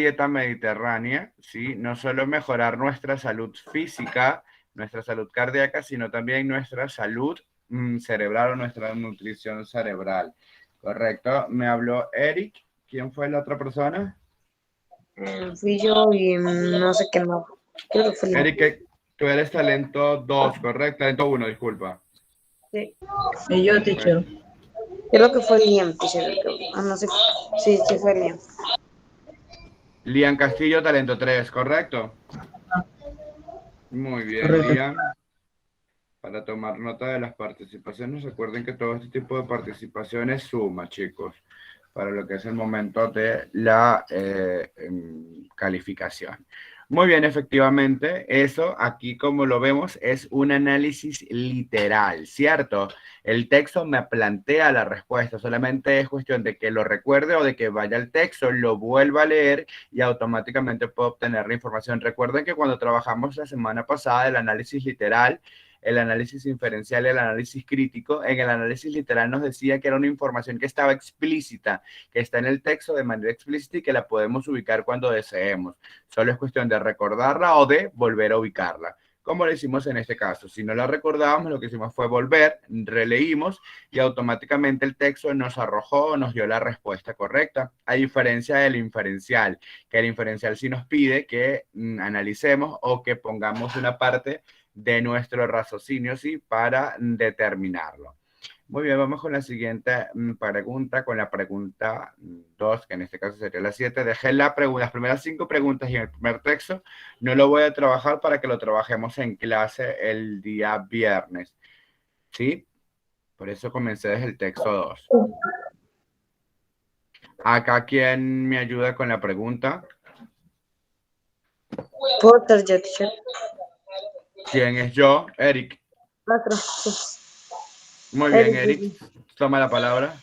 dieta mediterránea, ¿sí? No solo mejorar nuestra salud física, nuestra salud cardíaca, sino también nuestra salud cerebral o nuestra nutrición cerebral. Correcto. Me habló Eric. ¿Quién fue la otra persona? Fui yo y no sé qué más. Creo que fue Liam. Eric, tú eres talento 2, correcto. Talento 1, disculpa. Sí. Y yo, Ok. teacher. Creo que fue Liam, teacher. Ah, no sé. Sí, sí fue Liam. Lian Castillo, talento 3, correcto. Muy bien, Correcto. Lian. Para tomar nota de las participaciones, recuerden que todo este tipo de participaciones suma, chicos, para lo que es el momento de la calificación. Muy bien, efectivamente, eso aquí como lo vemos es un análisis literal, ¿cierto? El texto me plantea la respuesta, solamente es cuestión de que lo recuerde o de que vaya al texto, lo vuelva a leer y automáticamente puedo obtener la información. Recuerden que cuando trabajamos la semana pasada el análisis literal, el análisis inferencial y el análisis crítico, en el análisis literal nos decía que era una información que estaba explícita, que está en el texto de manera explícita y que la podemos ubicar cuando deseemos. Solo es cuestión de recordarla o de volver a ubicarla. Como lo hicimos en este caso. Si no la recordábamos, lo que hicimos fue volver, releímos y automáticamente el texto nos arrojó, nos dio la respuesta correcta. A diferencia del inferencial, que el inferencial sí nos pide que analicemos o que pongamos una parte de nuestro raciocinio, ¿sí? Para determinarlo. Muy bien, vamos con la siguiente pregunta, con la pregunta 2, que en este caso sería la 7. Dejé las primeras 5 preguntas y en el primer texto no lo voy a trabajar para que lo trabajemos en clase el día viernes, ¿sí? Por eso comencé desde el texto 2. Acá, ¿quién me ayuda con la pregunta? Porter, yo, teacher. ¿Quién es yo? Eric. Cuatro. Sí. Muy bien, Eric, Eric. sí. Toma la palabra.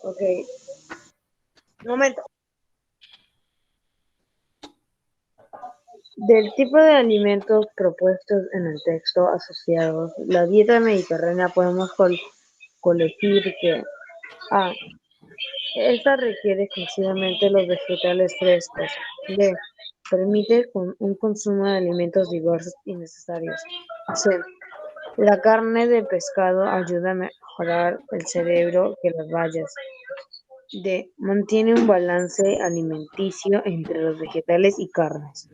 Ok. Un momento. Del tipo de alimentos propuestos en el texto asociados, la dieta mediterránea podemos colegir que A. Esta requiere exclusivamente los vegetales frescos. B. Permite un consumo de alimentos diversos y necesarios. C. La carne de pescado ayuda a mejorar el cerebro que las bayas. D. Mantiene un balance alimenticio entre los vegetales y carnes.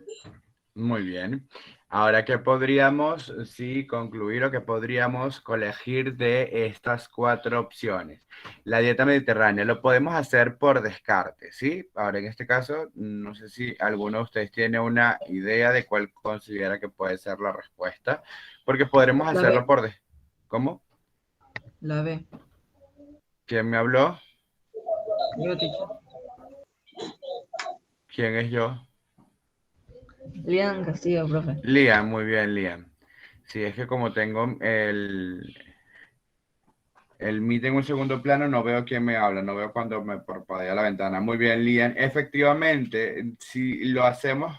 Muy bien. Ahora, ¿qué podríamos, sí, concluir o qué podríamos colegir de estas 4 opciones? La dieta mediterránea lo podemos hacer por descarte, ¿sí? Ahora, en este caso, no sé si alguno de ustedes tiene una idea de cuál considera que puede ser la respuesta, porque podremos La hacerlo B. por... ¿Cómo? La B. ¿Quién me habló? Yo, teacher. ¿Quién es yo? Lian Castillo, profe. Liam, muy bien, Liam. Sí, es que como tengo el meet en un segundo plano, no veo quién me habla, no veo cuando me parpadea la ventana. Muy bien, Lian. Efectivamente, si lo hacemos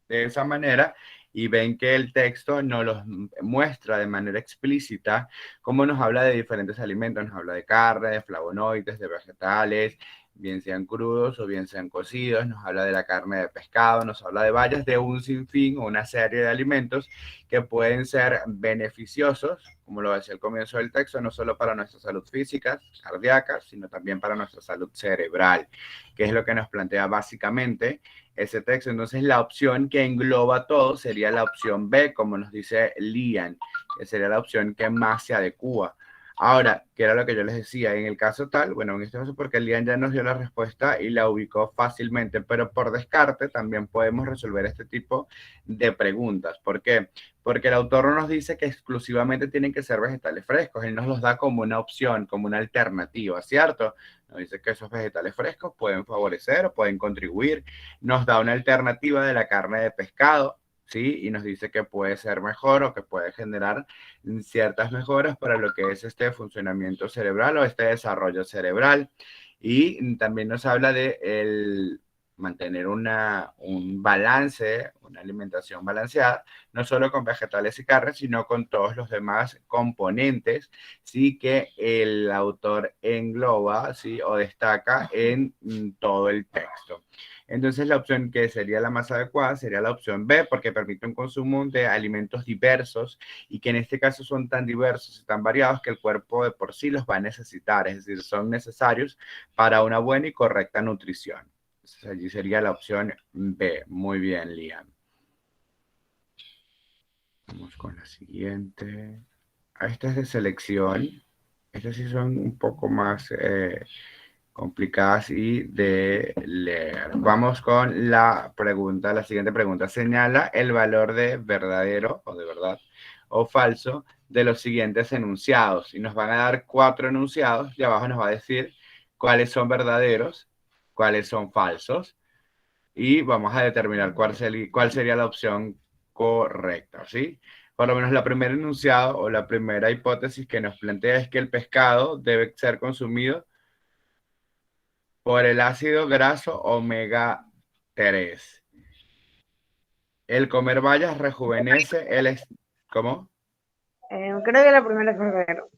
de esa manera y ven que el texto nos los muestra de manera explícita, cómo nos habla de diferentes alimentos, nos habla de carne, de flavonoides, de vegetales, bien sean crudos o bien sean cocidos, nos habla de la carne de pescado, nos habla de varios, de un sinfín o una serie de alimentos que pueden ser beneficiosos, como lo decía al comienzo del texto, no solo para nuestra salud física, cardíaca, sino también para nuestra salud cerebral, que es lo que nos plantea básicamente ese texto. Entonces, la opción que engloba todo sería la opción B, como nos dice Lian, que sería la opción que más se adecua. Ahora, que era lo que yo les decía, en el caso tal, bueno, en este caso porque Lian ya nos dio la respuesta y la ubicó fácilmente, pero por descarte también podemos resolver este tipo de preguntas. ¿Por qué? Porque el autor no nos dice que exclusivamente tienen que ser vegetales frescos, él nos los da como una opción, como una alternativa, ¿cierto? Nos dice que esos vegetales frescos pueden favorecer o pueden contribuir, nos da una alternativa de la carne de pescado, ¿sí? Y nos dice que puede ser mejor o que puede generar ciertas mejoras para lo que es este funcionamiento cerebral o este desarrollo cerebral. Y también nos habla de mantener un balance, una alimentación balanceada, no solo con vegetales y carnes, sino con todos los demás componentes, sí, que el autor engloba, sí, o destaca en todo el texto. Entonces la opción que sería la más adecuada sería la opción B, porque permite un consumo de alimentos diversos y que en este caso son tan diversos y tan variados que el cuerpo de por sí los va a necesitar, es decir, son necesarios para una buena y correcta nutrición. Entonces allí sería la opción B. Muy bien, Liam. Vamos con la siguiente. Esta es de selección. Estas sí son un poco más complicadas y de leer. Vamos con la pregunta, la siguiente pregunta. Señala el valor de verdadero o de verdad o falso de los siguientes enunciados. Y nos van a dar 4 enunciados y abajo nos va a decir cuáles son verdaderos, cuáles son falsos y vamos a determinar cuál sería la opción correcta, ¿sí? Por lo menos la primera enunciado o la primera hipótesis que nos plantea es que el pescado debe ser consumido por el ácido graso omega 3. El comer bayas rejuvenece ¿Cómo? Creo que la primera es verdadero.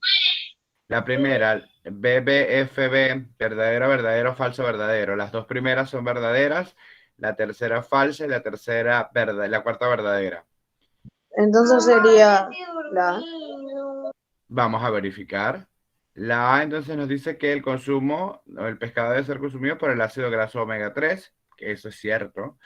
La primera, BBFB, verdadero, verdadero, falso, verdadero. Las dos primeras son verdaderas, la tercera falsa y la tercera la cuarta verdadera. Entonces sería la... Vamos a verificar. La A entonces nos dice que el consumo, el pescado debe ser consumido por el ácido graso omega 3, que eso es cierto.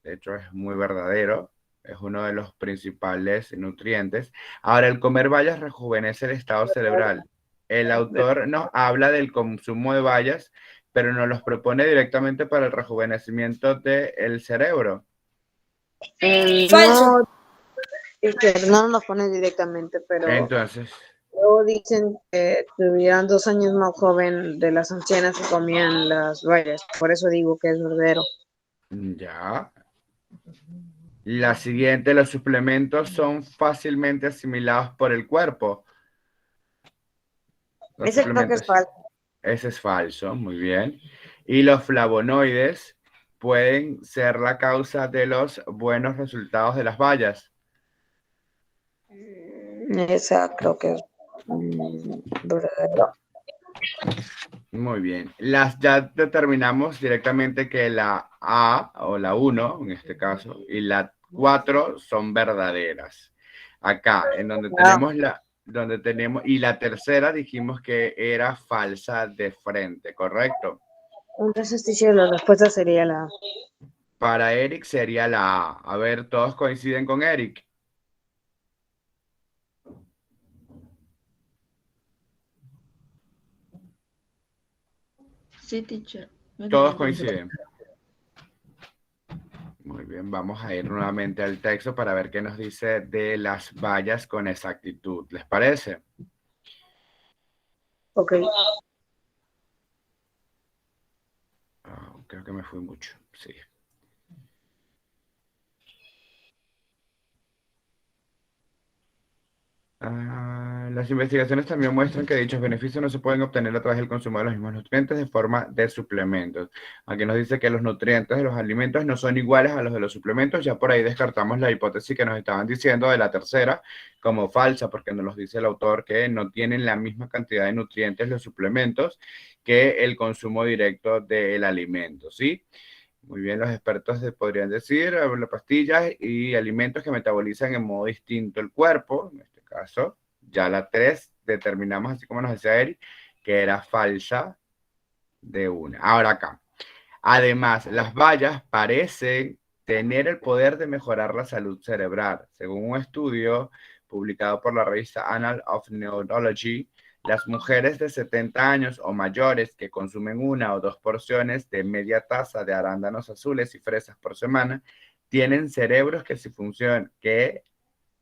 De hecho, es muy verdadero. Es uno de los principales nutrientes. Ahora, el comer bayas rejuvenece el estado cerebral. El autor nos habla del consumo de bayas, pero nos los propone directamente para el rejuvenecimiento del cerebro. No, no nos pone directamente, pero Entonces, luego dicen que tuvieran 2 años más joven de las ancianas que comían las bayas. Por eso digo que es verdadero. ya. La siguiente, los suplementos son fácilmente asimilados por el cuerpo. Los Ese creo que es suplementos, falso. ese es falso, muy bien. Y los flavonoides pueden ser la causa de los buenos resultados de las bayas. Esa creo que es verdadero. Muy bien. Ya determinamos directamente que la A o la 1, en este caso, y la 4 son verdaderas. Acá, en donde y la tercera dijimos que era falsa de frente, ¿correcto? Entonces, teacher, la respuesta sería la... Para Eric sería la A. A ver, todos coinciden con Eric. Sí, teacher. Todos coinciden. Muy bien, vamos a ir nuevamente al texto para ver qué nos dice de las bayas con exactitud. ¿Les parece? Ok. Creo que me fui mucho, sí. Las investigaciones también muestran que dichos beneficios no se pueden obtener a través del consumo de los mismos nutrientes de forma de suplementos. Aquí nos dice que los nutrientes de los alimentos no son iguales a los de los suplementos. Ya por ahí descartamos la hipótesis que nos estaban diciendo de la tercera como falsa, porque nos los dice el autor que no tienen la misma cantidad de nutrientes los suplementos que el consumo directo del alimento, ¿sí? Muy bien, los expertos podrían decir las pastillas y alimentos que metabolizan en modo distinto el cuerpo. En este caso, ya la 3 determinamos, así como nos decía Eric, que era falsa de una. Ahora acá. Además, las bayas parecen tener el poder de mejorar la salud cerebral. Según un estudio publicado por la revista Annals of Neurology, las mujeres de 70 años o mayores que consumen 1 o 2 porciones de media taza de arándanos azules y fresas por semana tienen cerebros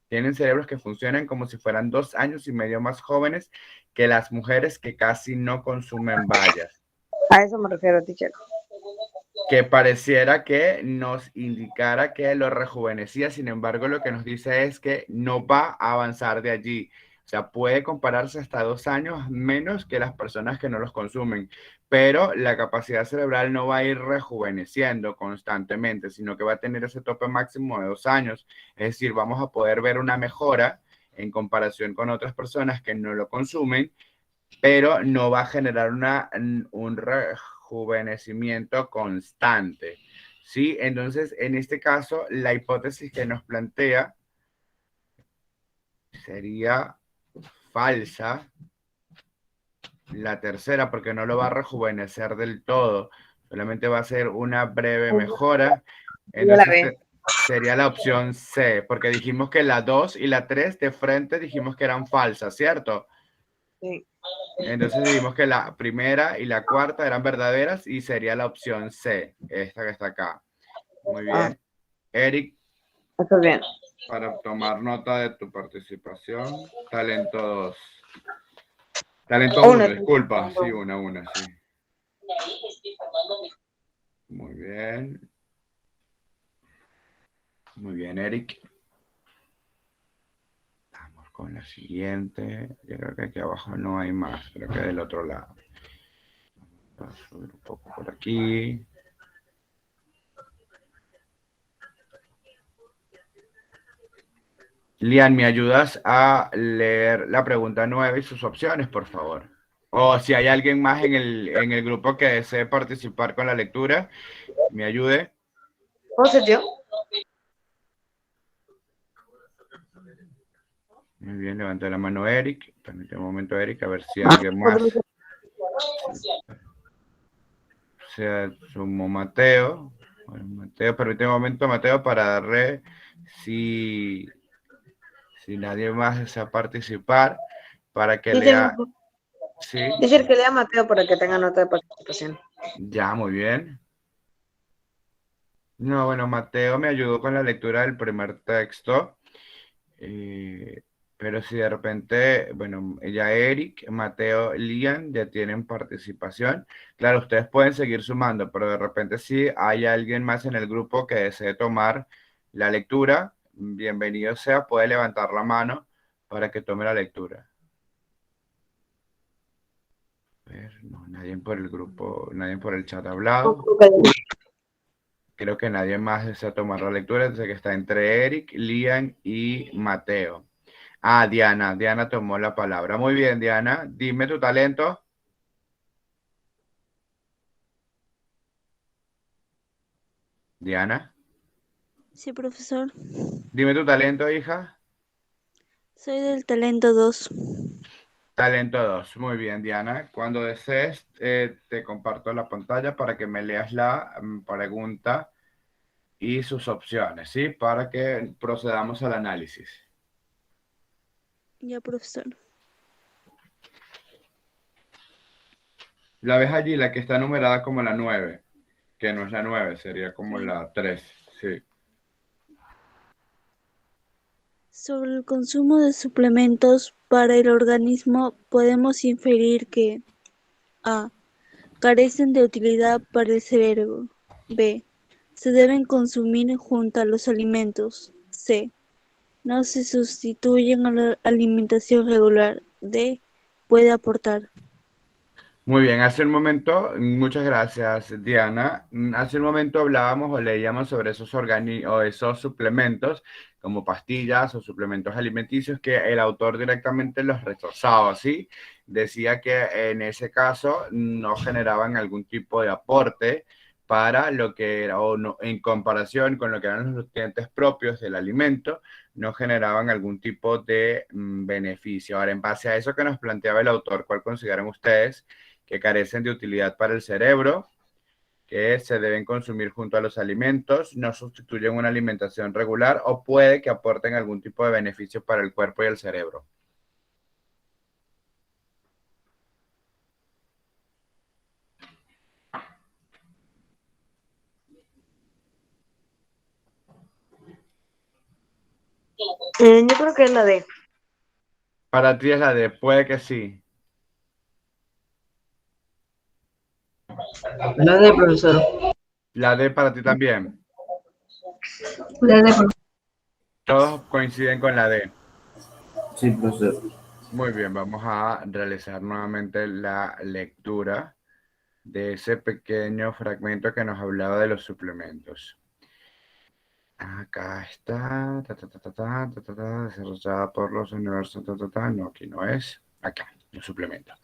tienen cerebros que funcionan como si fueran 2 años y medio más jóvenes que las mujeres que casi no consumen bayas. A eso me refiero, teacher. Que pareciera que nos indicara que lo rejuvenecía, sin embargo, lo que nos dice es que no va a avanzar de allí. O sea, puede compararse hasta 2 años menos que las personas que no los consumen, pero la capacidad cerebral no va a ir rejuveneciendo constantemente, sino que va a tener ese tope máximo de 2 años. Es decir, vamos a poder ver una mejora en comparación con otras personas que no lo consumen, pero no va a generar un rejuvenecimiento constante. ¿sí? Entonces, en este caso, la hipótesis que nos plantea sería falsa. La tercera, porque no lo va a rejuvenecer del todo, solamente va a ser una breve mejora. Ya la Entonces ve. sería la opción C, porque dijimos que la 2 y la 3 de frente dijimos que eran falsas, ¿cierto? Sí. Entonces dijimos que la primera y la cuarta eran verdaderas y sería la opción C, esta que está acá. Muy Ah, bien. Eric, está bien. para tomar nota de tu participación, talento 2. Talento Una. 1, disculpa. Sí, una, sí. Muy bien. Muy bien, Eric. Vamos con la siguiente. Yo creo que aquí abajo no hay más. Creo que del otro lado. Vamos a subir un poco por aquí. Lian, ¿me ayudas a leer la pregunta 9 y sus opciones, por favor? O si hay alguien más en el grupo que desee participar con la lectura, me ayude. ¿Cómo se dio? Muy bien, levanta la mano Eric. Permíteme un momento, Eric, a ver si alguien más se sumó Mateo. Bueno, Mateo, permíteme un momento, Mateo, para darle si nadie más desea participar, para que lea. Sí, Dice que lea Mateo para que tenga nota de participación. ya, muy bien. No, bueno, Mateo me ayudó con la lectura del primer texto, eh, pero si de repente, bueno, ya Eric, Mateo, Lian ya tienen participación. Claro, ustedes pueden seguir sumando, pero de repente si hay alguien más en el grupo que desee tomar la lectura, bienvenido sea, puede levantar la mano para que tome la lectura. A ver, no, nadie por el grupo, nadie por el chat ha hablado. Creo que nadie más desea tomar la lectura, entonces que está entre Eric, Lian y Mateo. Ah, Diana, Diana tomó la palabra. Muy bien, Diana, dime tu talento. Diana, Sí, profesor. dime tu talento, hija. Soy del talento 2. Talento 2. Muy bien, Diana. Cuando desees, te comparto la pantalla para que me leas la pregunta y sus opciones, ¿sí? Para que procedamos al análisis. Ya, profesor. La ves allí, la que está numerada como la 9, que no es la 9, sería como Sí. la 3, sí. Sobre el consumo de suplementos para el organismo, podemos inferir que A. Carecen de utilidad para el cerebro. B. Se deben consumir junto a los alimentos. C. No se sustituyen a la alimentación regular. D. Puede aportar. Muy bien, hace un momento, muchas gracias, Diana. Hace un momento hablábamos o leíamos sobre o esos suplementos, como pastillas o suplementos alimenticios, que el autor directamente los rechazaba, ¿sí? Decía que en ese caso no generaban algún tipo de aporte para lo que era, o no, en comparación con lo que eran los nutrientes propios del alimento, no generaban algún tipo de beneficio. Ahora, en base a eso que nos planteaba el autor, ¿cuál consideran ustedes que carecen de utilidad para el cerebro, que se deben consumir junto a los alimentos, no sustituyen una alimentación regular o puede que aporten algún tipo de beneficio para el cuerpo y el cerebro? Yo creo que es la D. Para ti es la de puede que sí. La D, profesor. La D para ti también. La D, profesor. Todos coinciden con la D. Sí, profesor. Muy bien, vamos a realizar nuevamente la lectura de ese pequeño fragmento que nos hablaba de los suplementos. Acá está, desarrollada por los universos, no, aquí no es, acá. los suplementos.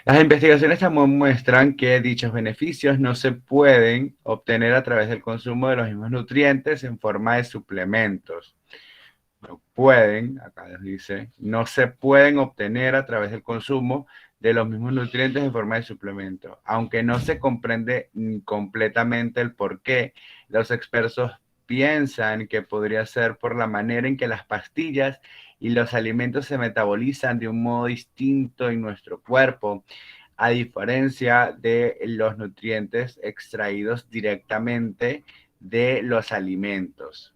Las investigaciones también muestran que dichos beneficios no se pueden obtener a través del consumo de los mismos nutrientes en forma de suplementos. No pueden, acá les dice, no se pueden obtener a través del consumo de los mismos nutrientes en forma de suplementos. Aunque no se comprende completamente el por qué, los expertos piensan que podría ser por la manera en que las pastillas y los alimentos se metabolizan de un modo distinto en nuestro cuerpo, a diferencia de los nutrientes extraídos directamente de los alimentos.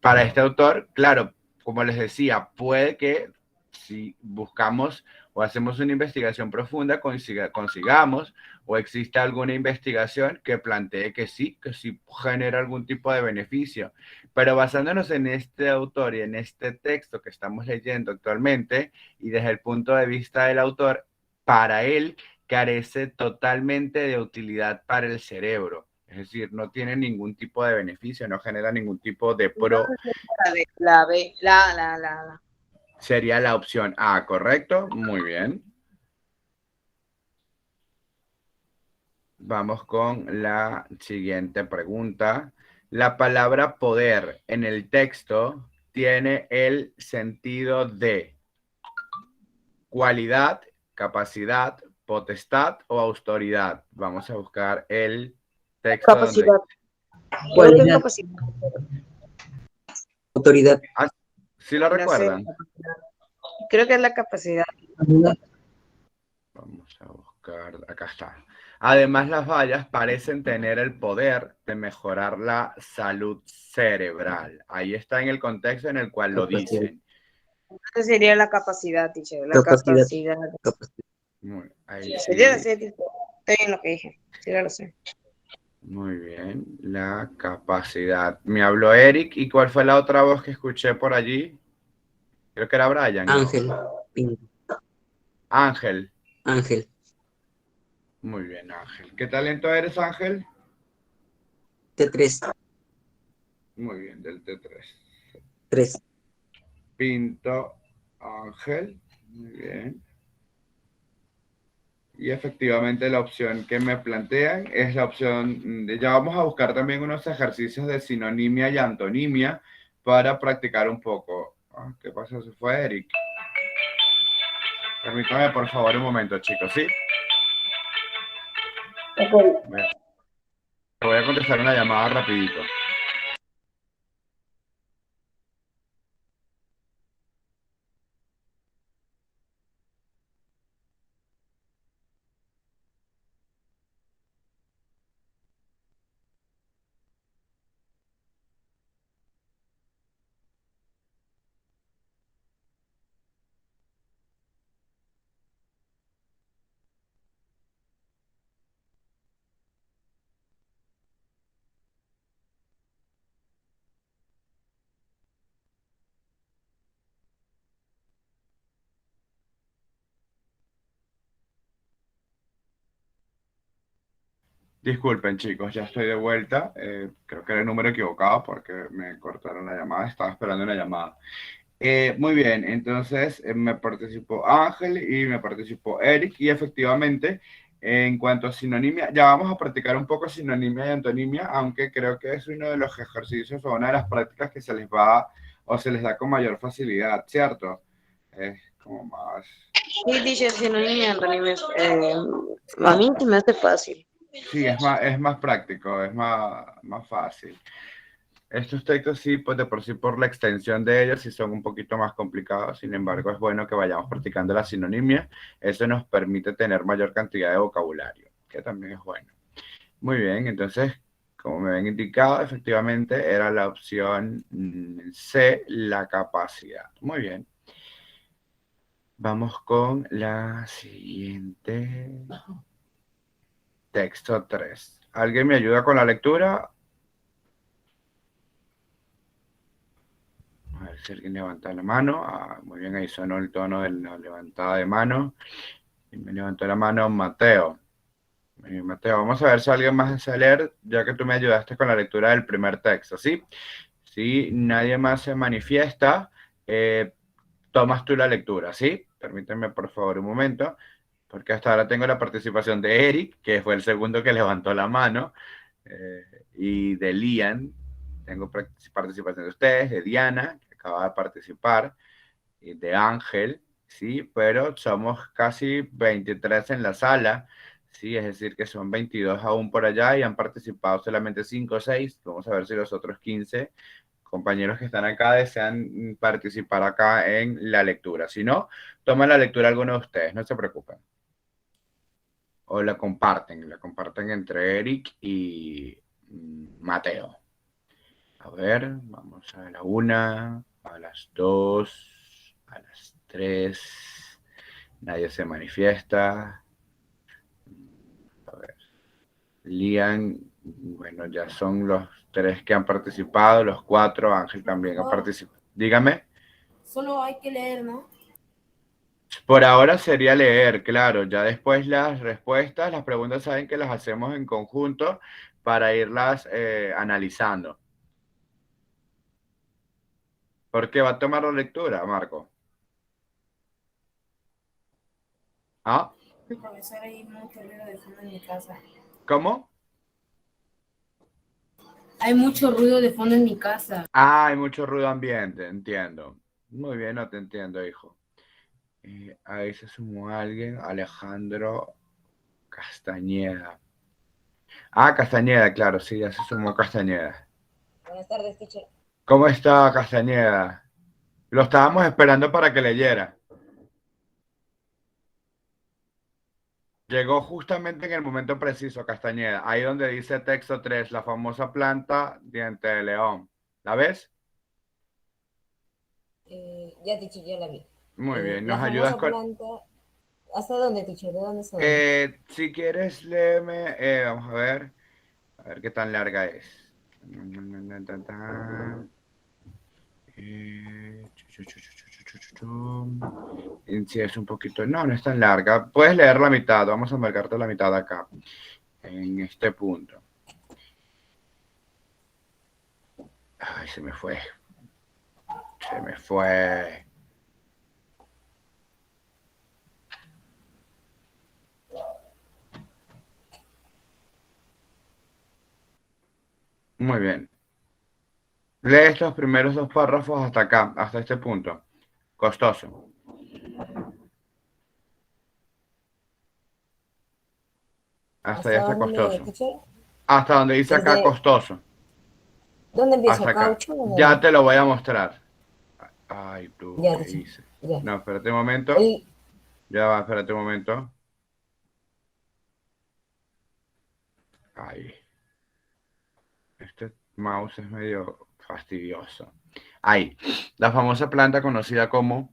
Para este autor, claro, como les decía, puede que si buscamos o hacemos una investigación profunda, consigamos o exista alguna investigación que plantee que sí genera algún tipo de beneficio. Pero basándonos en este autor y en este texto que estamos leyendo actualmente y desde el punto de vista del autor, para él carece totalmente de utilidad para el cerebro. Es decir, no tiene ningún tipo de beneficio, no genera ningún tipo de pro. La B, la. Sería la opción A, ¿correcto? Muy bien. Vamos con la siguiente pregunta. La palabra poder en el texto tiene el sentido de cualidad, capacidad, potestad o autoridad. Vamos a buscar el texto. Capacidad. Cualidad. Capacidad. Autoridad. ¿Sí lo recuerdan? Creo que es la capacidad. Vamos a buscar, acá está. Además, las bayas parecen tener el poder de mejorar la salud cerebral. Ahí está en el contexto en el cual lo dicen. Esa sería la capacidad, teacher. La Capacidad. capacidad. Ahí sí. Sería está bien lo que dije. Sí, ya lo sé. Muy bien, la capacidad. Me habló Eric. ¿Y cuál fue la otra voz que escuché por allí? Creo que era Brian. Ángel. Ángel. Ángel. Muy bien, Ángel. ¿Qué talento eres, Ángel? T3. Muy bien, del T3. 3. Pinto, Ángel. Muy bien. Y efectivamente la opción que me plantean es la opción, ya vamos a buscar también unos ejercicios de sinonimia y antonimia para practicar un poco. ¿Qué pasó? Se fue Eric. Permítame por favor un momento, chicos, ¿sí? Voy a contestar una llamada rapidito. Disculpen, chicos, ya estoy de vuelta. Creo que era el número equivocado porque me cortaron la llamada. Estaba esperando una llamada. Muy bien, entonces me participó Ángel y me participó Eric. Y efectivamente, en cuanto a sinonimia, ya vamos a practicar un poco sinonimia y antonimia, aunque creo que es uno de los ejercicios o una de las prácticas que se les va o se les da con mayor facilidad, ¿cierto? Es como más... Sí, teacher, sinonimia, antonimia. A mí se me hace fácil. Sí, es más práctico, es más fácil. Estos textos sí, pues de por sí, por la extensión de ellos, sí son un poquito más complicados. Sin embargo, es bueno que vayamos practicando la sinonimia. Eso nos permite tener mayor cantidad de vocabulario, que también es bueno. Muy bien, entonces, como me habían indicado, efectivamente era la opción C, la capacidad. Muy bien. Vamos con la siguiente. Texto 3. ¿Alguien me ayuda con la lectura? A ver si alguien levanta la mano. Muy bien, ahí sonó el tono de la levantada de mano. Y me levantó la mano Mateo. Mateo, vamos a ver si alguien más desea leer, ya que tú me ayudaste con la lectura del primer texto, ¿sí? Si nadie más se manifiesta, tomas tú la lectura, ¿sí? Permítanme por favor un momento, porque hasta ahora tengo la participación de Eric, que fue el segundo que levantó la mano, y de Lian. Tengo participación de ustedes, de Diana, que acaba de participar, y de Ángel, ¿sí? Pero somos casi 23 en la sala, ¿sí? Es decir, que son 22 aún por allá y han participado solamente 5 o 6. Vamos a ver si los otros 15 compañeros que están acá desean participar acá en la lectura. Si no, toman la lectura alguno de ustedes, no se preocupen. O la comparten entre Eric y Mateo. A ver, vamos a la 1, a las 2, a las 3. Nadie se manifiesta. A ver. Lian, bueno, ya son los 3 que han participado, los 4. Ángel también ha participado. Dígame. Solo hay que leer, ¿no? Por ahora sería leer, claro. Ya después las respuestas, las preguntas saben que las hacemos en conjunto para irlas analizando. ¿Por qué va a tomar la lectura, Marco? ¿Ah? Profesor, hay mucho ruido de fondo en mi casa. ¿Cómo? Hay mucho ruido de fondo en mi casa. Ah, hay mucho ruido ambiente, entiendo. Muy bien, no te entiendo, hijo. Ahí se sumó alguien, Alejandro Castañeda. Ah, Castañeda, claro, sí, ya se sumó Castañeda. Buenas tardes, teacher. ¿Cómo está Castañeda? Lo estábamos esperando para que leyera. Llegó justamente en el momento preciso, Castañeda. Ahí donde dice texto 3, la famosa planta diente de león. ¿La ves? Ya, teacher, ya la vi. Muy bien, La nos ayudas famosa con... planta... ¿Hasta dónde, teacher? ¿De dónde está? Si quieres, léeme, vamos a ver qué tan larga es. Si es un poquito, no, no es tan larga. Puedes leer la mitad, vamos a marcarte la mitad acá, en este punto. Ay, se me fue. Se me fue. Muy bien. Lee estos primeros 2 párrafos hasta acá, hasta este punto. Costoso. Hasta allá ¿Hasta está dónde, costoso. teacher? Hasta donde dice acá Desde... costoso. ¿Dónde empiezo? Hasta acá. ¿Caucho? Ya te lo voy a mostrar. Ay, tú, Ya, ¿qué teacher. hice? Ya. No, espérate un momento. El... Ya va, espérate un momento. Ahí. Este mouse es medio fastidioso. Ahí. La famosa planta conocida como...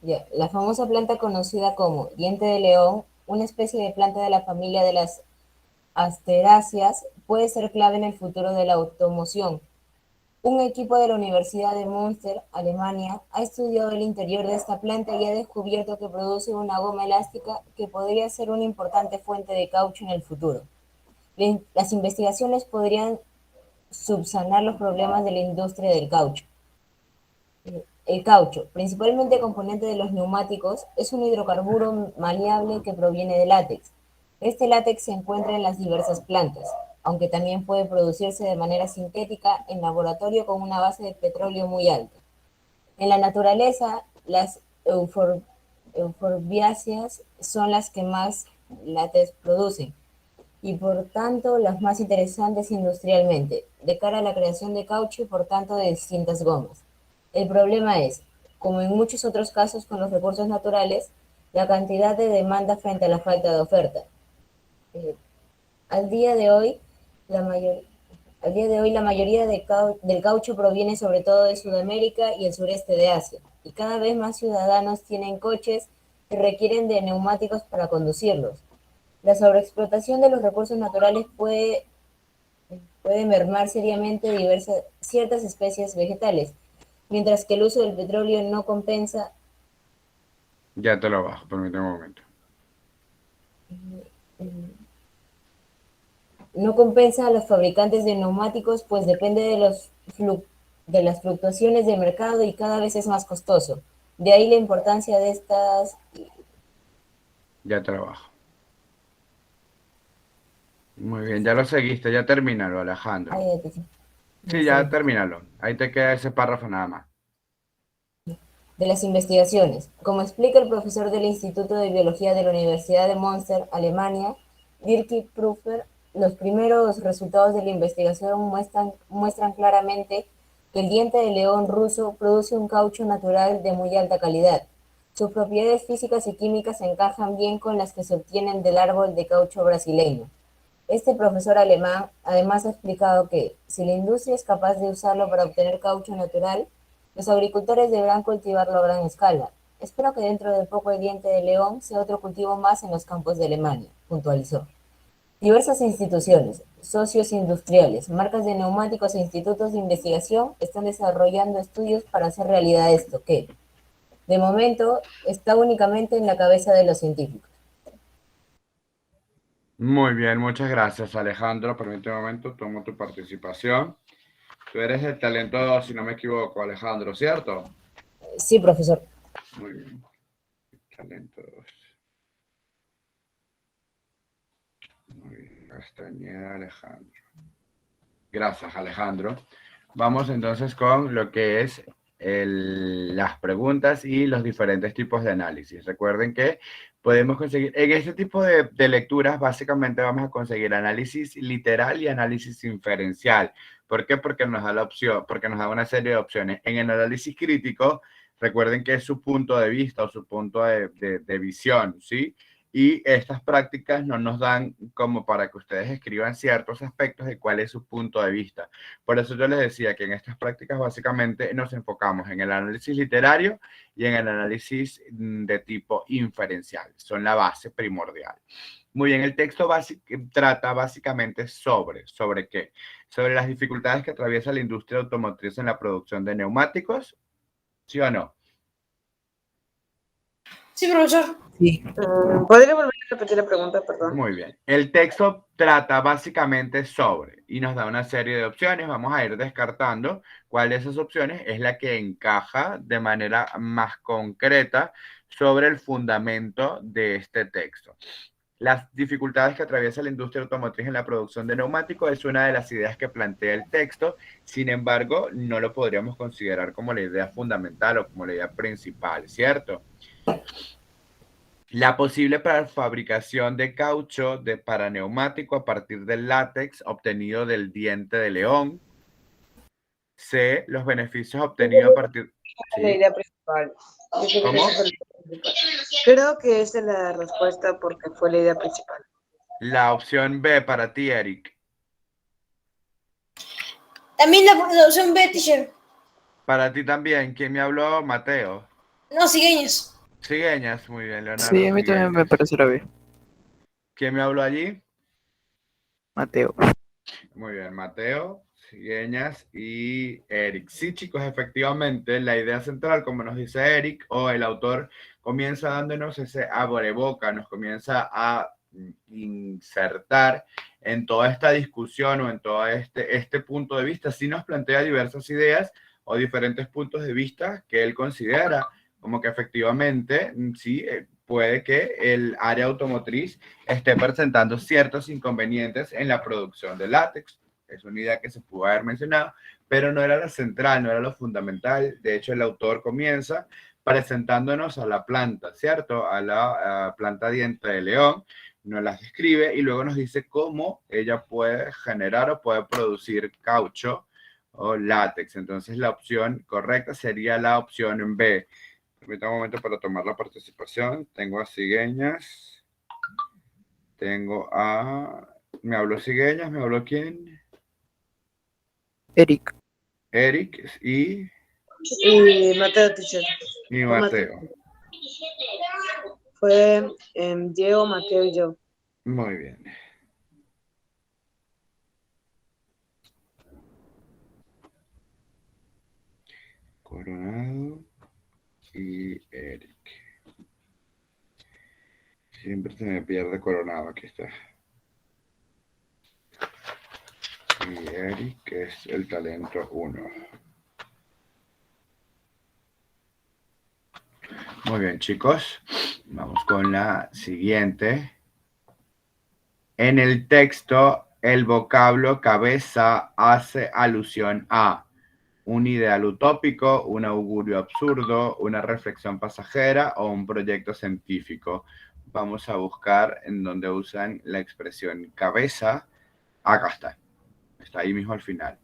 Ya. La famosa planta conocida como diente de león, una especie de planta de la familia de las asteráceas, puede ser clave en el futuro de la automoción. Un equipo de la Universidad de Münster, Alemania, ha estudiado el interior de esta planta y ha descubierto que produce una goma elástica que podría ser una importante fuente de caucho en el futuro. Las investigaciones podrían subsanar los problemas de la industria del caucho. El caucho, principalmente componente de los neumáticos, es un hidrocarburo maleable que proviene de látex. Este látex se encuentra en las diversas plantas, aunque también puede producirse de manera sintética en laboratorio con una base de petróleo muy alta. En la naturaleza, las euforbiáceas son las que más látex producen y por tanto las más interesantes industrialmente, de cara a la creación de caucho y por tanto de distintas gomas. El problema es, como en muchos otros casos con los recursos naturales, la cantidad de demanda frente a la falta de oferta. Al día de hoy, la mayoría del caucho proviene sobre todo de Sudamérica y el sureste de Asia, y cada vez más ciudadanos tienen coches que requieren de neumáticos para conducirlos. La sobreexplotación de los recursos naturales puede mermar seriamente ciertas especies vegetales, mientras que el uso del petróleo no compensa. Ya te lo bajo, permíteme un momento. No compensa a los fabricantes de neumáticos, pues depende de las fluctuaciones del mercado y cada vez es más costoso. De ahí la importancia de estas... Ya trabajo. Muy bien, ya lo seguiste, ya termínalo, Alejandro. Sí, ya termínalo. Ahí te queda ese párrafo nada más. De las investigaciones. Como explica el profesor del Instituto de Biología de la Universidad de Münster, Alemania, Dirk Prüfer, los primeros resultados de la investigación muestran claramente que el diente de león ruso produce un caucho natural de muy alta calidad. Sus propiedades físicas y químicas encajan bien con las que se obtienen del árbol de caucho brasileño. Este profesor alemán además ha explicado que, si la industria es capaz de usarlo para obtener caucho natural, los agricultores deberán cultivarlo a gran escala. Espero que dentro de poco el diente de león sea otro cultivo más en los campos de Alemania, puntualizó. Diversas instituciones, socios industriales, marcas de neumáticos e institutos de investigación están desarrollando estudios para hacer realidad esto, que, de momento, está únicamente en la cabeza de los científicos. Muy bien, muchas gracias, Alejandro. Permíteme un momento, tomo tu participación. Tú eres el talento, si no me equivoco, Alejandro, ¿cierto? Sí, profesor. Muy bien. Talento 2. Muy bien. Castañeda, Alejandro. Gracias, Alejandro. Vamos entonces con lo que es las preguntas y los diferentes tipos de análisis. Recuerden que podemos conseguir, en este tipo de lecturas, básicamente vamos a conseguir análisis literal y análisis inferencial. ¿Por qué? Porque nos da la opción, porque nos da una serie de opciones. En el análisis crítico, recuerden que es su punto de vista o su punto de visión, ¿sí? Y estas prácticas no nos dan como para que ustedes escriban ciertos aspectos de cuál es su punto de vista. Por eso yo les decía que en estas prácticas básicamente nos enfocamos en el análisis literario y en el análisis de tipo inferencial. Son la base primordial. Muy bien, el texto trata básicamente ¿sobre qué? Sobre las dificultades que atraviesa la industria automotriz en la producción de neumáticos, ¿sí o no? Sí, profesor. Sí. ¿Podría volver a repetir la pregunta, perdón? Muy bien. El texto trata básicamente sobre y nos da una serie de opciones. Vamos a ir descartando cuál de esas opciones es la que encaja de manera más concreta sobre el fundamento de este texto. Las dificultades que atraviesa la industria automotriz en la producción de neumáticos es una de las ideas que plantea el texto. Sin embargo, no lo podríamos considerar como la idea fundamental o como la idea principal, ¿cierto? La posible fabricación de caucho para neumático a partir del látex obtenido del diente de león. C. Los beneficios obtenidos a partir... La idea principal. ¿Cómo? Creo que esa es la respuesta porque fue la idea principal. La opción B para ti, Eric. También la opción B, teacher. Para ti también. ¿Quién me habló? Mateo. No, Cigueñas. Cigueñas, muy bien, Leonardo. Sí, a mí también me parece la B. ¿Quién me habló allí? Mateo. Muy bien, Mateo, Cigueñas y Eric. Sí, chicos, efectivamente, la idea central, como nos dice Eric, o el autor comienza dándonos ese abreboca, nos comienza a insertar en toda esta discusión o en todo este punto de vista. Sí nos plantea diversas ideas o diferentes puntos de vista que él considera como que efectivamente, sí, puede que el área automotriz esté presentando ciertos inconvenientes en la producción de látex. Es una idea que se pudo haber mencionado, pero no era la central, no era lo fundamental. De hecho, el autor comienza presentándonos a la planta, ¿cierto? A la planta diente de león, nos las describe y luego nos dice cómo ella puede generar o puede producir caucho o látex. Entonces, la opción correcta sería la opción B. Permítame un momento para tomar la participación. Tengo a Cigueñas. Tengo a... ¿Me habló Cigueñas? ¿Me habló quién? Eric. Eric y Mateo, teacher. y Mateo. Fue Diego, Mateo y yo. Muy bien. Coronado y Eric. Siempre se me pierde Coronado. Aquí está. Y Eric, que es el talento 1. Muy bien, chicos. Vamos con la siguiente. En el texto, el vocablo cabeza hace alusión a un ideal utópico, un augurio absurdo, una reflexión pasajera o un proyecto científico. Vamos a buscar en donde usan la expresión cabeza. Acá está. Está ahí mismo al final.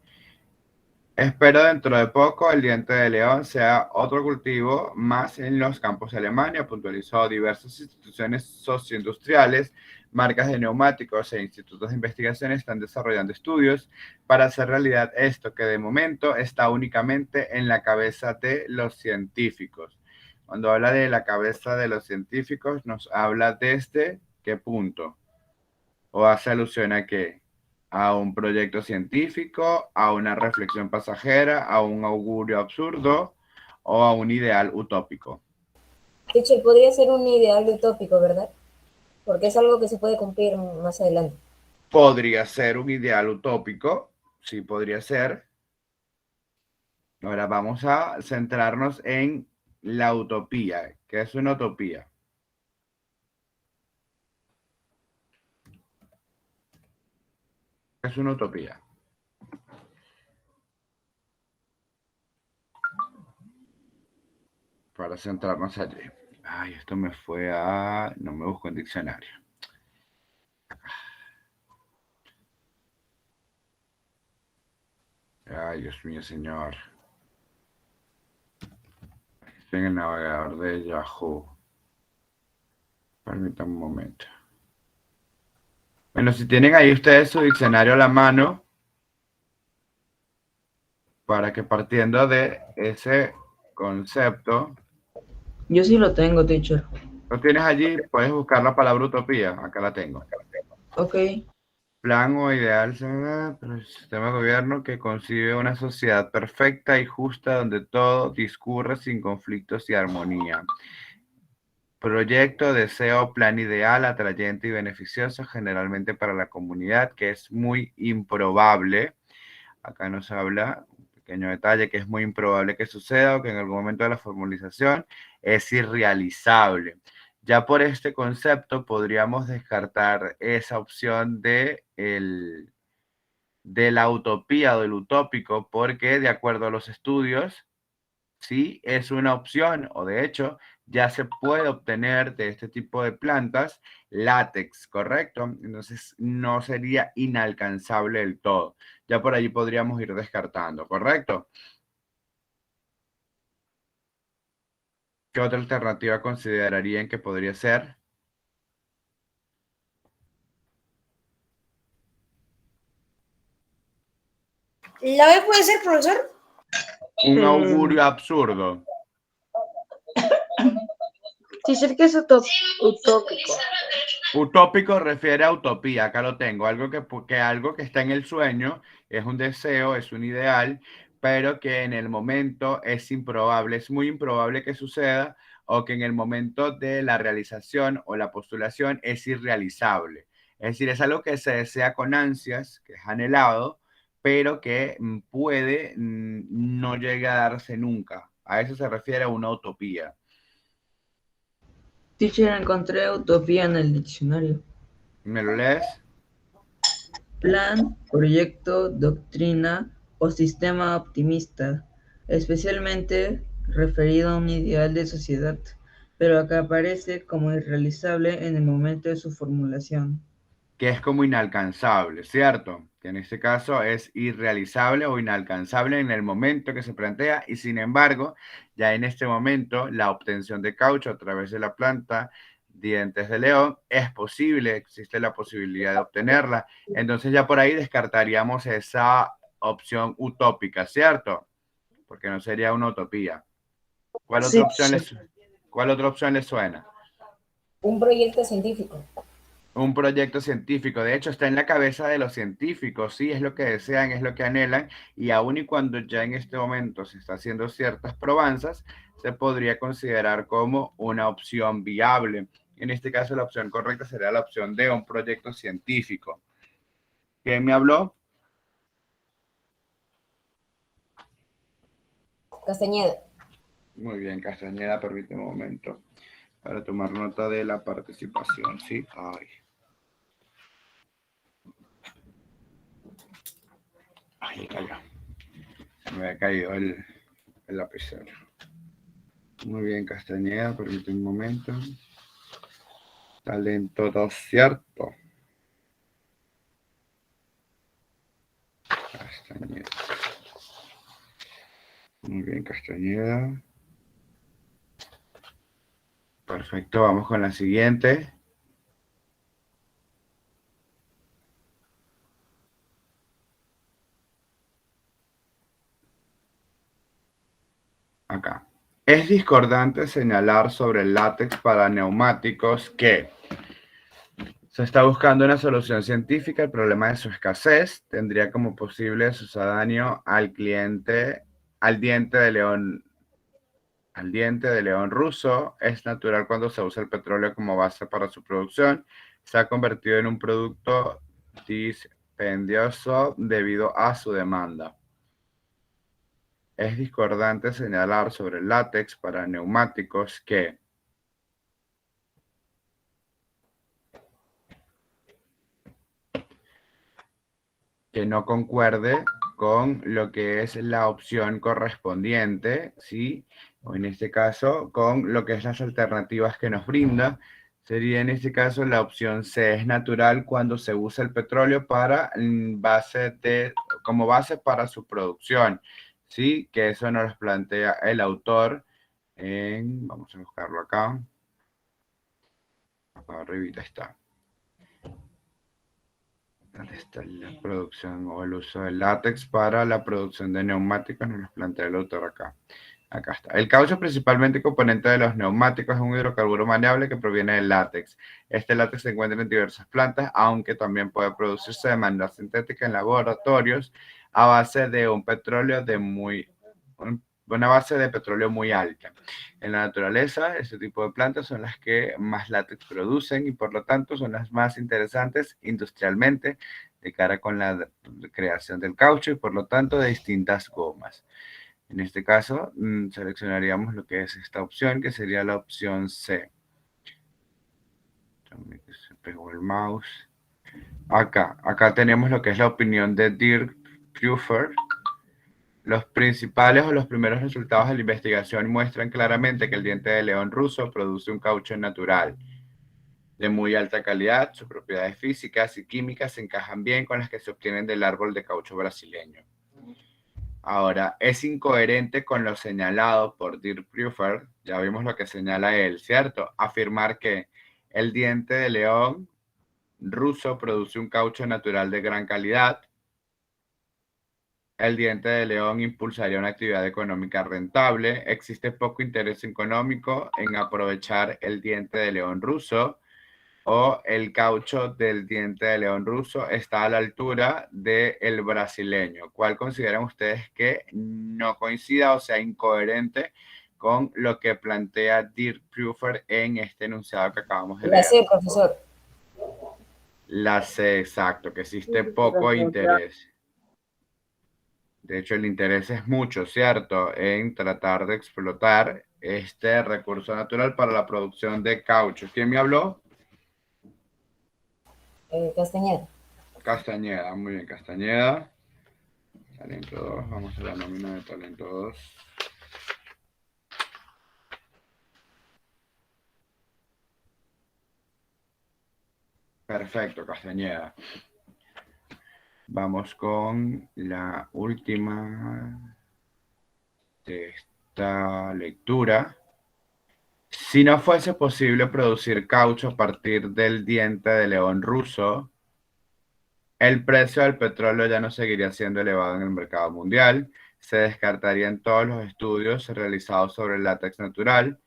Espero dentro de poco el diente de león sea otro cultivo más en los campos de Alemania. Puntualizó diversas instituciones socioindustriales, marcas de neumáticos e institutos de investigación están desarrollando estudios para hacer realidad esto que de momento está únicamente en la cabeza de los científicos. Cuando habla de la cabeza de los científicos, nos habla desde qué punto o hace alusión a qué. A un proyecto científico, a una reflexión pasajera, a un augurio absurdo o a un ideal utópico. Teacher, podría ser un ideal utópico, ¿verdad? Porque es algo que se puede cumplir más adelante. Podría ser un ideal utópico, sí podría ser. Ahora vamos a centrarnos en la utopía. ¿Qué es una utopía? ¿Qué es una utopía? Para centrarnos allí. Ay, esto me fue a... No me busco en diccionario. Ay, Dios mío, señor. Estoy en el navegador de Yahoo. Permítanme un momento. Bueno, si tienen ahí ustedes su diccionario a la mano, para que partiendo de ese concepto, Yo sí lo tengo, teacher. lo tienes allí, puedes buscar la palabra utopía. Acá la tengo. Ok. Plan o ideal para el sistema de gobierno que concibe una sociedad perfecta y justa donde todo discurre sin conflictos y armonía. Proyecto, deseo, plan ideal, atrayente y beneficioso generalmente para la comunidad, que es muy improbable. Acá nos habla un pequeño detalle que es muy improbable que suceda o que en algún momento de la formalización es irrealizable. Ya por este concepto podríamos descartar esa opción de la utopía o del utópico, porque de acuerdo a los estudios, sí es una opción, o de hecho ya se puede obtener de este tipo de plantas látex, ¿correcto? Entonces no sería inalcanzable del todo. Ya por allí podríamos ir descartando, ¿correcto? ¿Qué otra alternativa considerarían que podría ser? ¿La B puede ser, profesor? Un augurio absurdo. Sí, sé que es utópico. Utópico refiere a utopía, acá lo tengo, algo que está en el sueño, es un deseo, es un ideal, pero que en el momento es improbable, es muy improbable que suceda o que en el momento de la realización o la postulación es irrealizable. Es decir, es algo que se desea con ansias, que es anhelado, pero que puede no llegar a darse nunca. A eso se refiere a una utopía. Teacher, encontré utopía en el diccionario. ¿Me lo lees? Plan, proyecto, doctrina o sistema optimista, especialmente referido a un ideal de sociedad, pero acá aparece como irrealizable en el momento de su formulación. Que es como inalcanzable, ¿cierto? Que en este caso es irrealizable o inalcanzable en el momento que se plantea y sin embargo, ya en este momento la obtención de caucho a través de la planta dientes de león es posible, existe la posibilidad de obtenerla. Entonces ya por ahí descartaríamos esa opción utópica, ¿cierto? Porque no sería una utopía. ¿Cuál Sí, otra opción les suena? Un proyecto científico. Un proyecto científico. De hecho, está en la cabeza de los científicos, sí, es lo que desean, es lo que anhelan, y aun y cuando ya en este momento se está haciendo ciertas probanzas, se podría considerar como una opción viable. En este caso, la opción correcta sería la opción de un proyecto científico. ¿Quién me habló? Castañeda. Muy bien, Castañeda, permíteme un momento. para tomar nota de la participación, ¿sí? Ay. Ay, cayó. Se me había caído el lapicero. Muy bien, Castañeda, permíteme un momento. Talento 2, ¿cierto? Castañeda. Muy bien, Castañeda. Perfecto, vamos con la siguiente. Acá. Es discordante señalar sobre el látex para neumáticos que se está buscando una solución científica al problema de su escasez. Tendría como posible sucedáneo al diente de león ruso. Es natural cuando se usa el petróleo como base para su producción. Se ha convertido en un producto dispendioso debido a su demanda. Es discordante señalar sobre el látex para neumáticos que no concuerde con lo que es la opción correspondiente, ¿sí? O en este caso, con lo que es las alternativas que nos brinda. Sería en este caso la opción C, es natural cuando se usa el petróleo como base para su producción, ¿sí? Que eso nos lo plantea el autor vamos a buscarlo acá. Acá arribita está. ¿Dónde está la producción o el uso del látex para la producción de neumáticos? Nos lo plantea el autor acá. Acá está. El caucho, principalmente componente de los neumáticos, es un hidrocarburo maleable que proviene del látex. Este látex se encuentra en diversas plantas, aunque también puede producirse de manera sintética en laboratorios a base de una base de petróleo muy alta. En la naturaleza, este tipo de plantas son las que más látex producen y por lo tanto son las más interesantes industrialmente de cara con la creación del caucho y por lo tanto de distintas gomas. En este caso, seleccionaríamos lo que es esta opción, que sería la opción C. Se pegó el mouse. Acá tenemos lo que es la opinión de Dirk Pfeiffer. Los principales o los primeros resultados de la investigación muestran claramente que el diente de león ruso produce un caucho natural de muy alta calidad. Sus propiedades físicas y químicas se encajan bien con las que se obtienen del árbol de caucho brasileño. Ahora, es incoherente con lo señalado por Dirk Pfeiffer, ya vimos lo que señala él, ¿cierto? Afirmar que el diente de león ruso produce un caucho natural de gran calidad. El diente de león impulsaría una actividad económica rentable. Existe poco interés económico en aprovechar el diente de león ruso o el caucho del diente de león ruso está a la altura del brasileño. ¿Cuál consideran ustedes que no coincida o sea incoherente con lo que plantea Dirk Pfeiffer en este enunciado que acabamos de La leer? C, profesor. La C, exacto, que existe poco interés. De hecho, el interés es mucho, ¿cierto?, en tratar de explotar este recurso natural para la producción de caucho. ¿Quién me habló? Castañeda. Castañeda, muy bien, Castañeda. Talento 2, vamos a la nómina de talento 2. Perfecto, Castañeda. Vamos con la última de esta lectura. Si no fuese posible producir caucho a partir del diente de león ruso, el precio del petróleo ya no seguiría siendo elevado en el mercado mundial. Se descartarían todos los estudios realizados sobre el látex natural.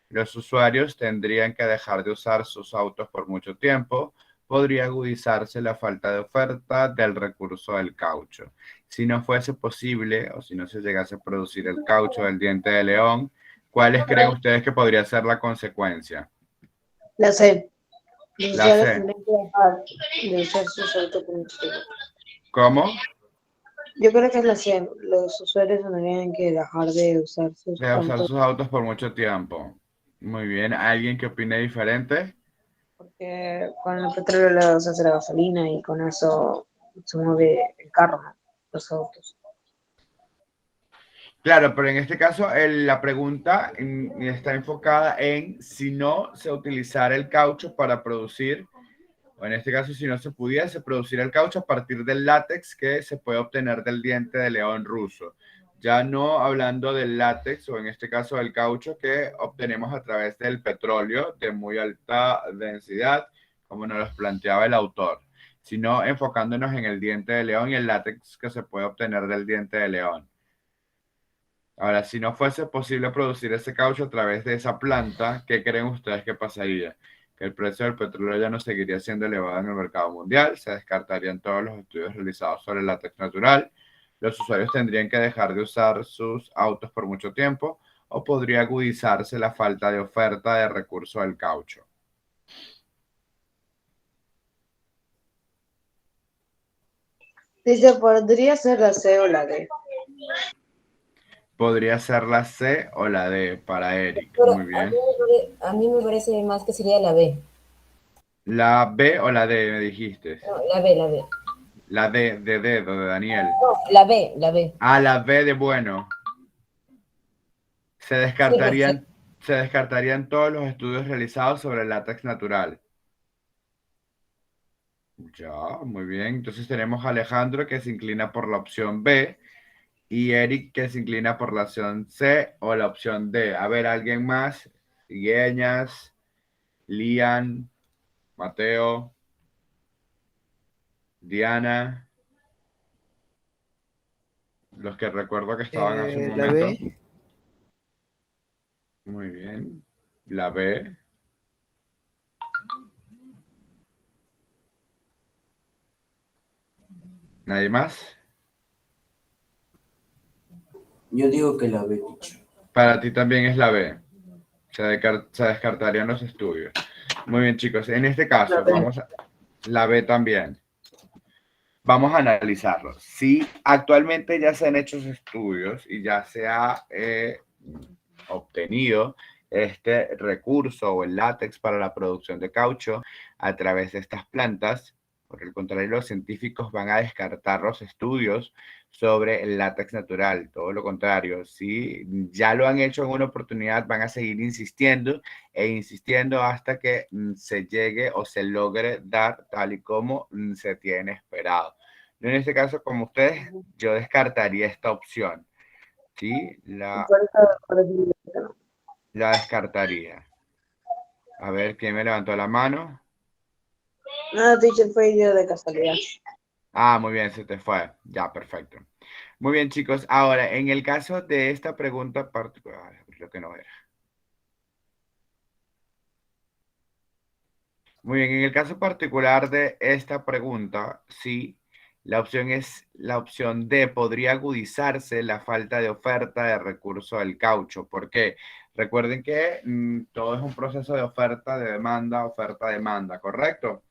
Los usuarios tendrían que dejar de usar sus autos por mucho tiempo. Podría agudizarse la falta de oferta del recurso del caucho. Si no fuese posible o si no se llegase a producir el caucho del diente de león, ¿cuáles creen ustedes que podría ser la consecuencia? La C. Los La usuarios C. tendrían que dejar de usar sus autocombustibles. ¿Cómo? Yo creo que es la C. Los usuarios tendrían que dejar de usar sus De usar autos. sus autos por mucho tiempo. Muy bien. ¿Alguien que opine diferente? Porque con el petróleo se hace la gasolina y con eso se mueve el carro, ¿no? Los autos. Claro, pero en este caso la pregunta está enfocada en si no se utilizara el caucho para producir, o en este caso si no se pudiese producir el caucho a partir del látex que se puede obtener del diente de león ruso. Ya no hablando del látex, o en este caso del caucho que obtenemos a través del petróleo de muy alta densidad, como nos lo planteaba el autor, sino enfocándonos en el diente de león y el látex que se puede obtener del diente de león. Ahora, si no fuese posible producir ese caucho a través de esa planta, ¿qué creen ustedes que pasaría? Que el precio del petróleo ya no seguiría siendo elevado en el mercado mundial, se descartarían todos los estudios realizados sobre el látex natural, los usuarios tendrían que dejar de usar sus autos por mucho tiempo, o podría agudizarse la falta de oferta de recurso del caucho. Dice, podría ser la C o la D. Podría ser la C o la D para Eric. Pero Muy bien. a mí me parece más que sería la B. ¿La B o la D me dijiste? No, la B, la B. La D de dedo de Daniel. No, la B, la B. Ah, la B de bueno. Se descartarían, Sí, se descartarían todos los estudios realizados sobre el látex natural. Ya, muy bien. Entonces tenemos a Alejandro que se inclina por la opción B y Eric que se inclina por la opción C o la opción D. A ver, ¿alguien más? Guiñas, Lian, Mateo, Diana, los que recuerdo que estaban hace un La momento. B. Muy bien. La B. ¿Nadie más? Yo digo que la B, teacher. Para ti también es la B. Se descartarían los estudios. Muy bien, chicos. En este caso, vamos a la B también. Vamos a analizarlo. Si actualmente ya se han hecho estudios y ya se ha obtenido este recurso o el látex para la producción de caucho a través de estas plantas, por el contrario, los científicos van a descartar los estudios sobre el látex natural. Todo lo contrario, si ya lo han hecho en una oportunidad, van a seguir insistiendo e insistiendo hasta que se llegue o se logre dar tal y como se tiene esperado. Yo en este caso, como ustedes, yo descartaría esta opción. ¿Sí? La descartaría. A ver, ¿quién me levantó la mano? No, teacher, fue idea de casualidad. Ah, muy bien, se te fue. Ya, perfecto. Muy bien, chicos. Ahora, en el caso de esta pregunta particular, lo que no era. Muy bien, en el caso particular de esta pregunta, sí, la opción es la opción D. Podría agudizarse la falta de oferta de recurso del caucho. ¿Por qué? Recuerden que todo es un proceso de oferta-demanda, ¿correcto?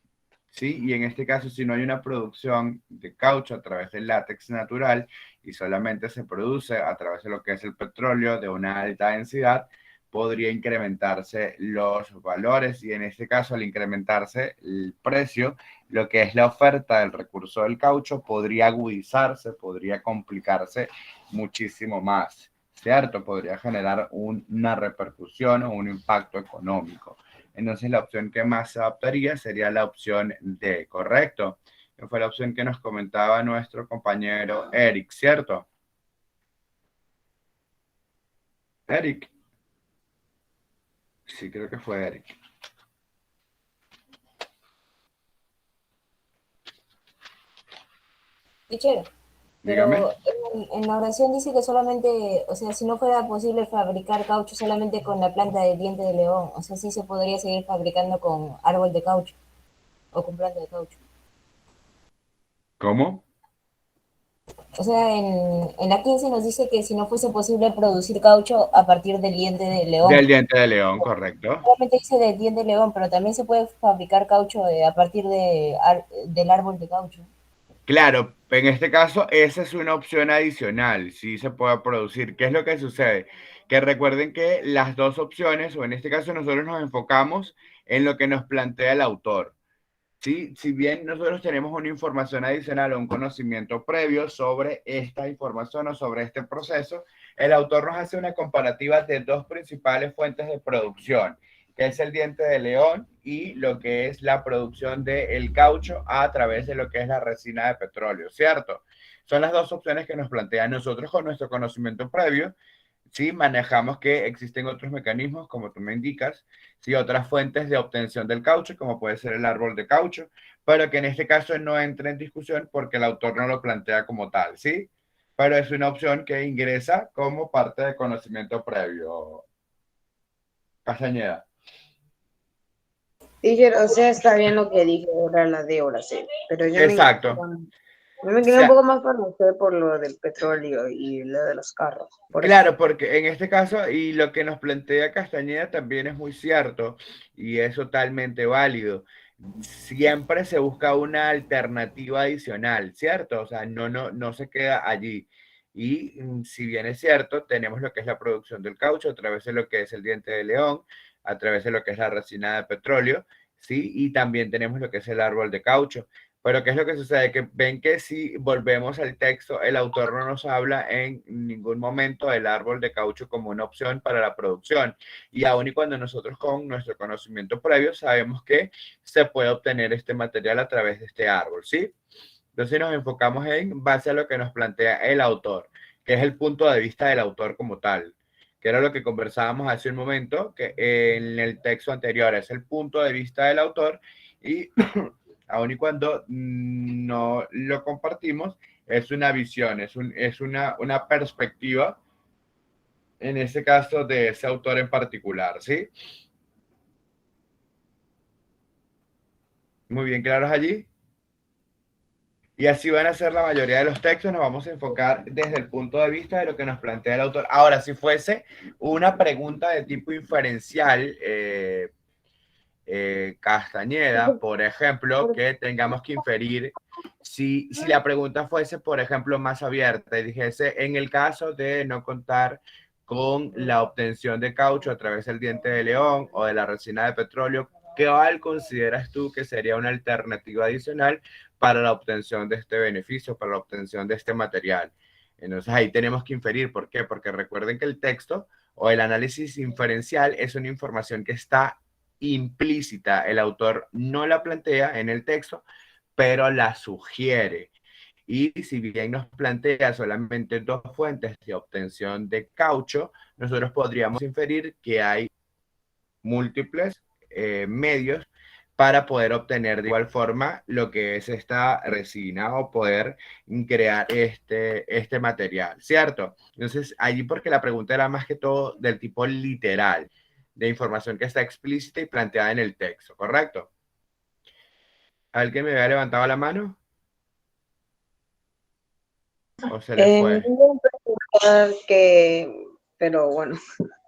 Sí, y en este caso, si no hay una producción de caucho a través del látex natural y solamente se produce a través de lo que es el petróleo de una alta densidad, podría incrementarse los valores y en este caso, al incrementarse el precio, lo que es la oferta del recurso del caucho podría agudizarse, podría complicarse muchísimo más, ¿cierto? Podría generar una repercusión o un impacto económico. Entonces la opción que más se adaptaría sería la opción D, ¿correcto? Que fue la opción que nos comentaba nuestro compañero Eric, ¿cierto? Eric. Sí, creo que fue Eric. teacher. Dígame. Pero en la oración dice que solamente, o sea, si no fuera posible fabricar caucho solamente con la planta de diente de león, o sea, sí se podría seguir fabricando con árbol de caucho o con planta de caucho. ¿Cómo? O sea, en la 15 nos dice que si no fuese posible producir caucho a partir del diente de león. Del diente de león, correcto. Solamente dice del diente de león, pero también se puede fabricar caucho a partir del árbol de caucho. Claro, En este caso, esa es una opción adicional, sí se puede producir. ¿Qué es lo que sucede? Que recuerden que las dos opciones, o en este caso nosotros nos enfocamos en lo que nos plantea el autor. Sí, si bien nosotros tenemos una información adicional o un conocimiento previo sobre esta información o sobre este proceso, el autor nos hace una comparativa de dos principales fuentes de producción, que es el diente de león y lo que es la producción del caucho a través de lo que es la resina de petróleo, ¿cierto? Son las dos opciones que nos plantean nosotros con nuestro conocimiento previo. Sí, manejamos que existen otros mecanismos, como tú me indicas, sí, otras fuentes de obtención del caucho, como puede ser el árbol de caucho, pero que en este caso no entra en discusión porque el autor no lo plantea como tal, ¿sí? Pero es una opción que ingresa como parte de conocimiento previo. Castañeda. Teacher, o sea, está bien lo que dije, era la de horas, sí, pero Exacto. yo me O quedé un sea, poco más conocer por lo del petróleo y lo de los carros. Por eso. claro, porque en este caso, y lo que nos plantea Castañeda también es muy cierto y es totalmente válido. Siempre se busca una alternativa adicional, ¿cierto? O sea, no se queda allí. Y si bien es cierto, tenemos lo que es la producción del caucho a través de lo que es el diente de león, a través de lo que es la resina de petróleo, ¿sí? Y también tenemos lo que es el árbol de caucho. Pero ¿qué es lo que sucede? Que ven que si volvemos al texto, el autor no nos habla en ningún momento del árbol de caucho como una opción para la producción. Y aun y cuando nosotros con nuestro conocimiento previo sabemos que se puede obtener este material a través de este árbol, ¿sí? Entonces nos enfocamos en base a lo que nos plantea el autor, que es el punto de vista del autor como tal, que era lo que conversábamos hace un momento, que en el texto anterior es el punto de vista del autor y aun y cuando no lo compartimos, es una visión, es una perspectiva, en ese caso, de ese autor en particular, ¿sí? Muy bien claros allí. Y así van a ser la mayoría de los textos, nos vamos a enfocar desde el punto de vista de lo que nos plantea el autor. Ahora, si fuese una pregunta de tipo inferencial, Castañeda, por ejemplo, que tengamos que inferir, si la pregunta fuese, por ejemplo, más abierta y dijese, en el caso de no contar con la obtención de caucho a través del diente de león o de la resina de petróleo, ¿qué consideras tú que sería una alternativa adicional para la obtención de este beneficio, para la obtención de este material? Entonces ahí tenemos que inferir, ¿por qué? Porque recuerden que el texto o el análisis inferencial es una información que está implícita. El autor no la plantea en el texto, pero la sugiere. Y si bien nos plantea solamente dos fuentes de obtención de caucho, nosotros podríamos inferir que hay múltiples medios para poder obtener de igual forma lo que es esta resina o poder crear este material, ¿cierto? Entonces, allí porque la pregunta era más que todo del tipo literal, de información que está explícita y planteada en el texto, ¿correcto? ¿Alguien me había levantado la mano? ¿O se le Me fue? iba a preguntar que, pero bueno,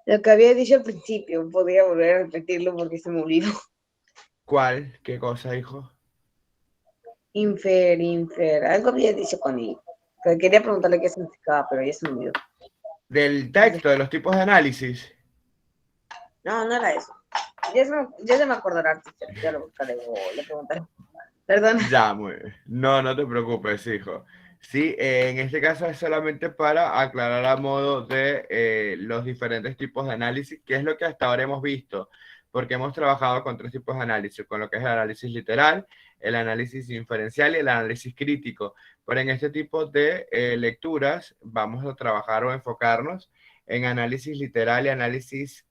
lo que había dicho al principio, podría volver a repetirlo porque se me olvidó. ¿Cuál? ¿Qué cosa, hijo? Algo había dicho con él. Que quería preguntarle qué significaba, pero ya se me olvidó. Del texto, de los tipos de análisis. No, no era eso. Ya se me acordará, teacher. Ya lo buscaré o le preguntaré. Perdón. Ya, muy bien. No, no te preocupes, hijo. Sí, en este caso es solamente para aclarar a modo de los diferentes tipos de análisis, que es lo que hasta ahora hemos visto, porque hemos trabajado con tres tipos de análisis, con lo que es el análisis literal, el análisis inferencial y el análisis crítico. Pero en este tipo de lecturas vamos a trabajar o enfocarnos en análisis literal y análisis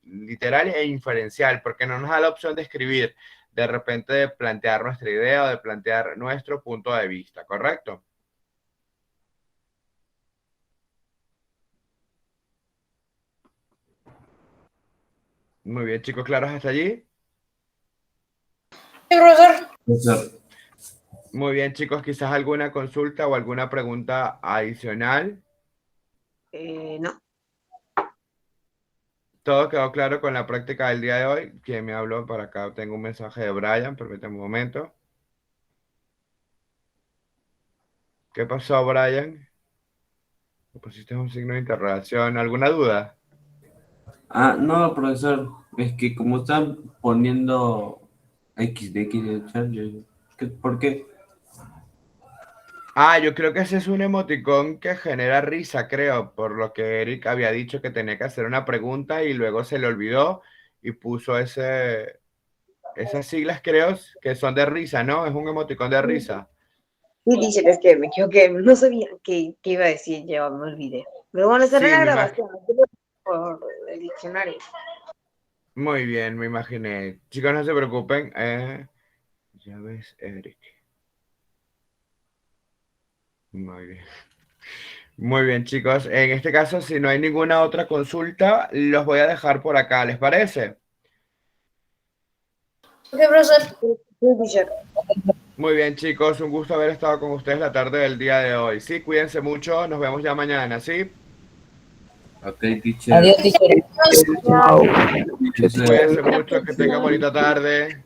literal e inferencial, porque no nos da la opción de escribir de repente de plantear nuestra idea o de plantear nuestro punto de vista, ¿correcto? Muy bien, chicos, ¿claros hasta allí? Sí, profesor. Profesor, Muy bien, chicos, quizás alguna consulta o alguna pregunta adicional. No. Todo quedó claro con la práctica del día de hoy. ¿Quién me habló? Para acá tengo un mensaje de Brian, permítame un momento. ¿Qué pasó, Brian? ¿Me pusiste un signo de interrogación? ¿Alguna duda? Ah, no, profesor. Es que como están poniendo X de X de chat, ¿por qué? Ah, yo creo que ese es un emoticón que genera risa, creo, por lo que Eric había dicho que tenía que hacer una pregunta y luego se le olvidó y puso esas siglas, creo, que son de risa, ¿no? Es un emoticón de risa. Sí, teacher, es que me equivoqué, no sabía qué iba a decir, ya me olvidé. Pero bueno, estará en Sí, la grabación, por el diccionario. muy bien, me imaginé. Chicos, no se preocupen. Ya ves, Eric. Muy bien. Muy bien, chicos. En este caso, si no hay ninguna otra consulta, los voy a dejar por acá. ¿Les parece? Ok, profesor. Sí, teacher. Muy bien, chicos. Un gusto haber estado con ustedes la tarde del día de hoy. Sí, cuídense mucho. Nos vemos ya mañana, ¿sí? Ok, teacher. Adiós, teacher. Chao. Cuídense mucho. Que tengan bonita tarde.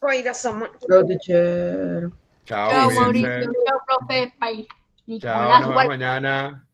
Wait a second. Chao, teacher. Chao, Chao, cuídense. Mauricio. Chao, profe. Bye. Chao, Nicolás, nos vemos mañana.